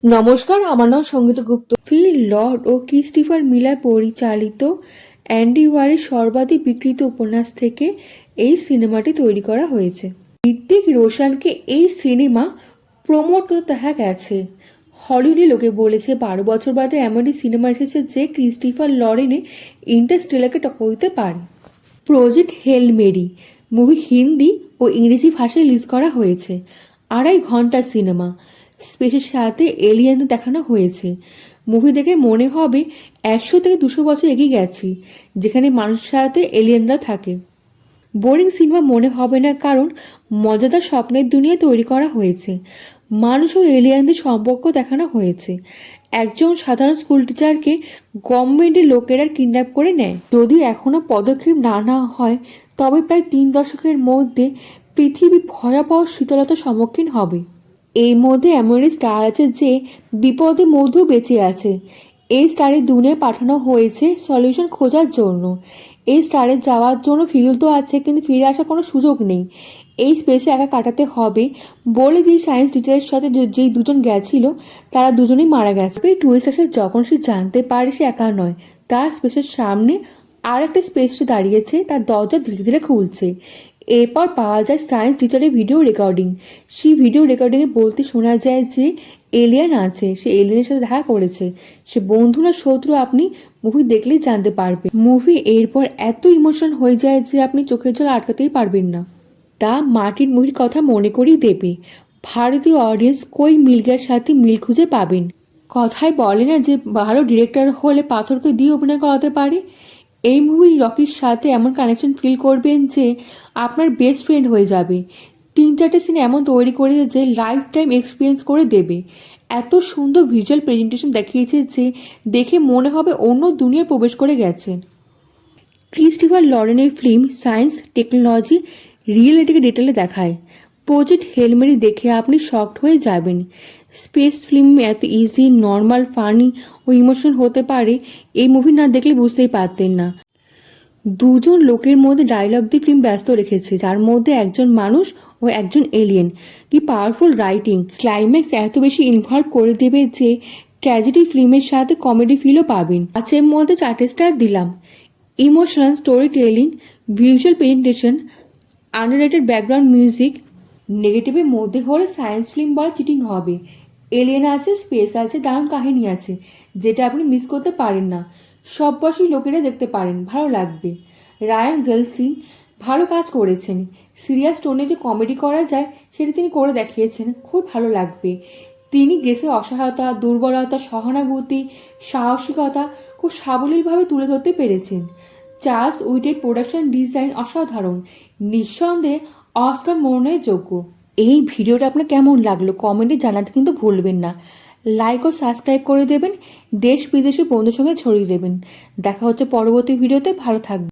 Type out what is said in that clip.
নমস্কার, আমার নাম সঙ্গীতা গুপ্ত। ফিল লর্ড ও ক্রিস্টোফার মিলার পরিচালিত অ্যান্ডি ওয়ারের সর্বাধিক বিক্রিত উপন্যাস থেকে এই সিনেমাটি তৈরি করা হয়েছে। ঋত্বিক রোশনকে এই সিনেমা প্রমোট করতে দেখা গেছে। হলিউডে লোকে বলেছে 12 বছর বাদে এমন একটি সিনেমা এসেছে যে ক্রিস্টোফার লরেনে ইন্টারস্টেলারকে টক্কর দিতে পারে। প্রজেক্ট হেল মেরি মুভি হিন্দি ও ইংরেজি ভাষায় রিলিজ করা হয়েছে। 2.5 ঘন্টার সিনেমা। স্পেসের সাথে এলিয়েনদের দেখানো হয়েছে। মুভি দেখে মনে হবে 100 থেকে 200 বছর এগিয়ে গেছি, যেখানে মানুষের সাথে এলিয়েনরা থাকে। বোরিং সিনেমা মনে হবে না, কারণ মজাদার স্বপ্নের দুনিয়া তৈরি করা হয়েছে। মানুষ ও এলিয়েনদের সম্পর্ক দেখানো হয়েছে। একজন সাধারণ স্কুল টিচারকে গভর্নমেন্টের লোকেরা কিডন্যাপ করে নেয়। যদি এখনও পদক্ষেপ না নেওয়া হয়, তবে প্রায় 3 দশকের মধ্যে পৃথিবী ভয়াবহ শীতলতার সম্মুখীন হবে। এর মধ্যে এমন একটি স্টার আছে যে বিপদের মধ্যেও বেঁচে আছে। এই স্টারের দুনিয়ায় পাঠানো হয়েছে সলিউশন খোঁজার জন্য। এই স্টারে যাওয়ার জন্য ফিউল তো আছে, কিন্তু ফিরে আসার কোনো সুযোগ নেই। এই স্পেসে একা কাটাতে হবে বলে যে সায়েন্স টিচারের সাথে যেই দুজন গেছিল, তারা দুজনেই মারা গেছে। এই টুরিস্ট আসে যখন সে জানতে পারে সে একা নয়, তার স্পেসের সামনে আর একটা স্পেস দাঁড়িয়েছে, তার দরজা ধীরে ধীরে খুলছে। এরপর পাওয়া যায় সায়েন্স টিচারের ভিডিও রেকর্ডিং। সেই ভিডিও রেকর্ডিংয়ে বলতে শোনা যায় যে এলিয়েন আছে, সে এলিয়েনের সাথে দেখা করেছে। সে বন্ধু না শত্রু আপনি মুভি দেখলেই জানতে পারবে। মুভি এরপর এত ইমোশনাল হয়ে যায় যে আপনি চোখের জল আটকাতেই পারবেন না। তা মার্টিন মুভির কথা মনে করেই দেবে। ভারতীয় অডিয়েন্স কই মিলগার সাথে মিল খুঁজে পাবেন। কথায় বলে না যে ভালো ডিরেক্টর হলে পাথরকে দিয়ে অভিনয় করাতে পারে। এই মুভি রকির সাথে এমন কানেকশন ফিল করবেন যে আপনার বেস্ট ফ্রেন্ড হয়ে যাবে। 3-4টে সিন এমন তৈরি করেছে যে লাইফ টাইম এক্সপিরিয়েন্স করে দেবে। এত সুন্দর ভিজুয়াল প্রেজেন্টেশন দেখিয়েছে যে দেখে মনে হবে অন্য দুনিয়ায় প্রবেশ করে গেছেন। ক্রিস্টোফার লরেনের ফিল্ম সায়েন্স টেকনোলজি রিয়েলিটিকে ডিটেলে দেখায়। প্রজেক্ট হেল মেরি দেখে আপনি শকড হয়ে যাবেন। স্পেস ফিল্ম এত ইজি, নর্মাল, ফানি ও ইমোশনাল হতে পারে, এই মুভি না দেখলে বুঝতেই পারতেন না। দুজন লোকের মধ্যে ডায়লগ দিয়ে ফিল্ম ব্যস্ত রেখেছে, যার মধ্যে একজন মানুষ ও একজন এলিয়েন। কি পাওয়ারফুল রাইটিং! ক্লাইম্যাক্স এত বেশি ইনভলভ করে দেবে যে ট্র্যাজেডি ফিল্মের সাথে কমেডি ফিলও পাবেন। 5-এর মধ্যে 4টে স্টার দিলাম। Emotional story telling, visual presentation, underrated background music. নেগেটিভের মধ্যে হলে সায়েন্স ফিল্ম বলা চিটিং হবে। এলিয়েন আছে, স্পেস আছে, দারুণ কাহিনী আছে, যেটা আপনি মিস করতে পারেন না। সব বয়সী লোকেরা দেখতে পারেন, ভালো লাগবে। রায়ান গলসিং ভালো কাজ করেছেন। সিরিয়াস টোনে যে কমেডি করা যায় সেটা তিনি করে দেখিয়েছেন, খুব ভালো লাগবে। তিনি গ্রেসের অসহায়তা, দুর্বলতা, সহানুভূতি, সাহসিকতা খুব সাবলীলভাবে তুলে ধরতে পেরেছেন। চার্লস উইটের প্রোডাকশন ডিজাইন অসাধারণ, নিঃসন্দেহে অস্কার মনোনয়নের যোগ্য। এই ভিডিওটা আপনার কেমন লাগলো কমেন্টে জানাতে কিন্তু ভুলবেন না। লাইক ও সাবস্ক্রাইব করে দেবেন, দেশ বিদেশে বন্ধুর সঙ্গে ছড়িয়ে দেবেন। দেখা হচ্ছে পরবর্তী ভিডিওতে। ভালো থাকবেন।